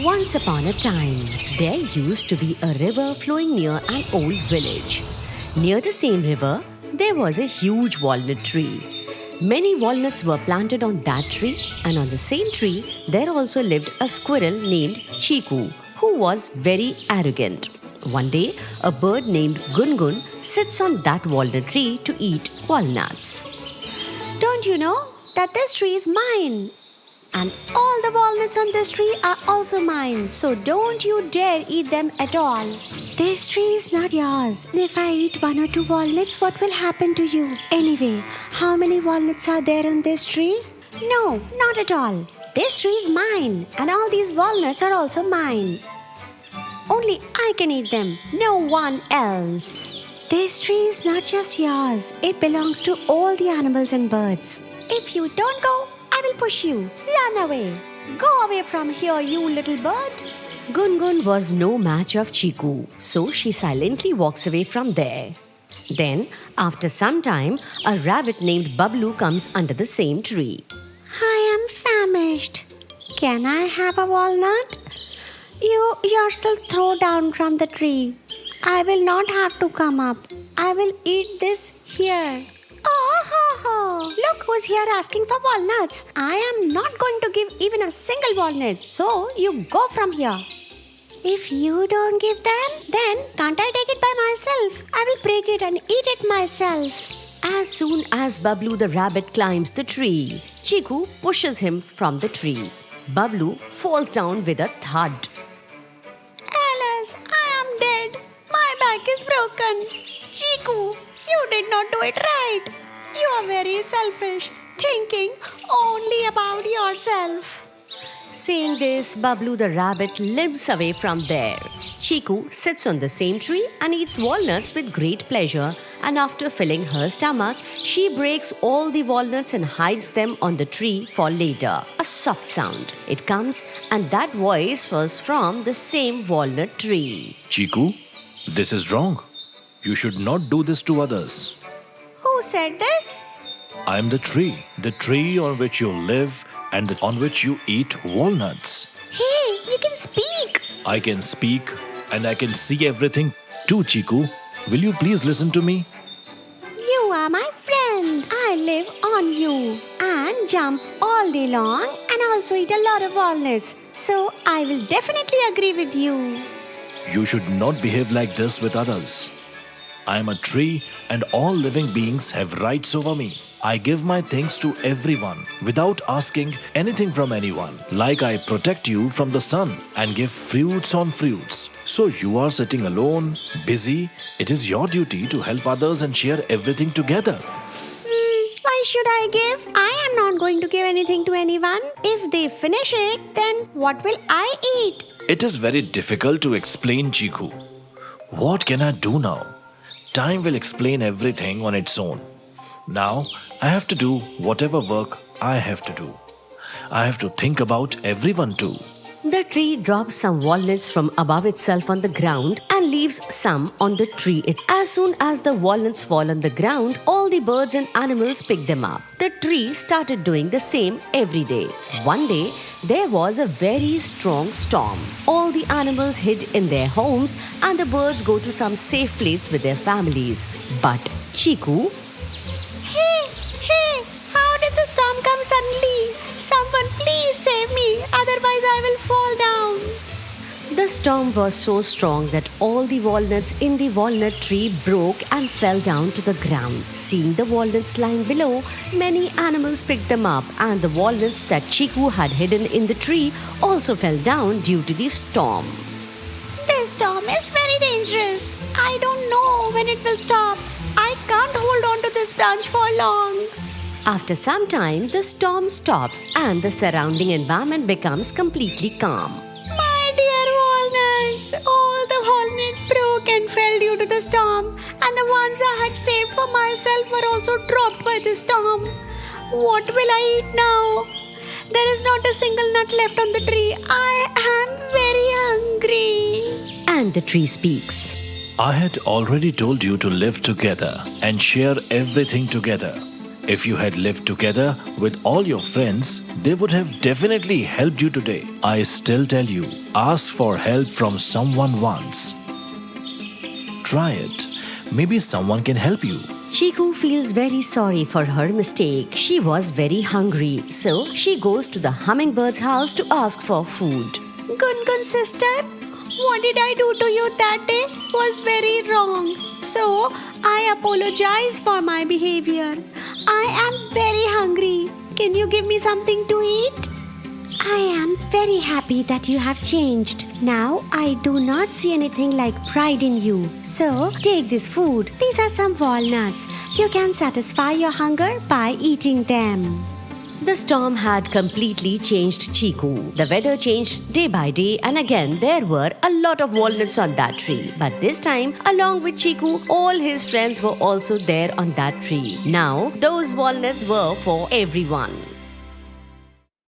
Once upon a time, there used to be a river flowing near an old village. Near the same river, there was a huge walnut tree. Many walnuts were planted on that tree, and on the same tree, there also lived a squirrel named Chiku, who was very arrogant. One day, a bird named Gungun sits on that walnut tree to eat walnuts. Don't you know that this tree is mine? And all the walnuts on this tree are also mine, so don't you dare eat them at all. This tree is not yours. And if I eat one or two walnuts, what will happen to you? Anyway, how many walnuts are there on this tree? No, not at all. This tree is mine, and all these walnuts are also mine. Only I can eat them, no one else. This tree is not just yours. It belongs to all the animals and birds. If you don't go, I will push you. Run away. Go away from here, you little bird. Gungun was no match of Chiku, so she silently walks away from there. Then, after some time, a rabbit named Bablu comes under the same tree. I am famished. Can I have a walnut? You yourself throw down from the tree. I will not have to come up. I will eat this here. Oh, ho, ho. Look who's here asking for walnuts. I am not going to give even a single walnut, so you go from here. If you don't give them, then can't I take it by myself? I will break it and eat it myself. As soon as Bablu the rabbit climbs the tree, Chiku pushes him from the tree. Bablu falls down with a thud. Alas, I am dead. My back is broken. Chiku, you did not do it right. You are very selfish, thinking only about yourself. Saying this, Bablu the rabbit limps away from there. Chiku sits on the same tree and eats walnuts with great pleasure, and after filling her stomach, she breaks all the walnuts and hides them on the tree for later. A soft sound. It comes, and that voice was from the same walnut tree. Chiku, this is wrong. You should not do this to others. Who said this? I am the tree on which you live and on which you eat walnuts. Hey, you can speak. I can speak and I can see everything too, Chiku. Will you please listen to me? You are my friend. I live on you and jump all day long and also eat a lot of walnuts. So I will definitely agree with you. You should not behave like this with others. I am a tree and all living beings have rights over me. I give my things to everyone without asking anything from anyone. Like I protect you from the sun and give fruits on fruits. So you are sitting alone, busy. It is your duty to help others and share everything together. Why should I give? I am not going to give anything to anyone. If they finish it, then what will I eat? It is very difficult to explain, Chiku. What can I do now? Time will explain everything on its own. Now, I have to do whatever work I have to do. I have to think about everyone too. The tree drops some walnuts from above itself on the ground and leaves some on the tree. As soon as the walnuts fall on the ground, all the birds and animals pick them up. The tree started doing the same every day. One day, there was a very strong storm. All the animals hid in their homes and the birds go to some safe place with their families. But Chiku... Hey, how did the storm come suddenly? Someone please save me, otherwise I will fall down. The storm was so strong that all the walnuts in the walnut tree broke and fell down to the ground. Seeing the walnuts lying below, many animals picked them up, and the walnuts that Chiku had hidden in the tree also fell down due to the storm. This storm is very dangerous. I don't know when it will stop. I can't hold on to this branch for long. After some time, the storm stops and the surrounding environment becomes completely calm. My dear walnuts, all the walnuts broke and fell due to the storm, and the ones I had saved for myself were also dropped by the storm. What will I eat now? There is not a single nut left on the tree. I am very hungry. And the tree speaks. I had already told you to live together and share everything together. If you had lived together with all your friends, they would have definitely helped you today. I still tell you, ask for help from someone once. Try it. Maybe someone can help you. Chiku feels very sorry for her mistake. She was very hungry, so she goes to the hummingbird's house to ask for food. Gun sister, what did I do to you that day was very wrong. So, I apologize for my behavior. I am very hungry. Can you give me something to eat? I am very happy that you have changed. Now I do not see anything like pride in you. So take this food. These are some walnuts. You can satisfy your hunger by eating them. The storm had completely changed Chiku. The weather changed day by day, and again there were a lot of walnuts on that tree. But this time, along with Chiku, all his friends were also there on that tree. Now, those walnuts were for everyone.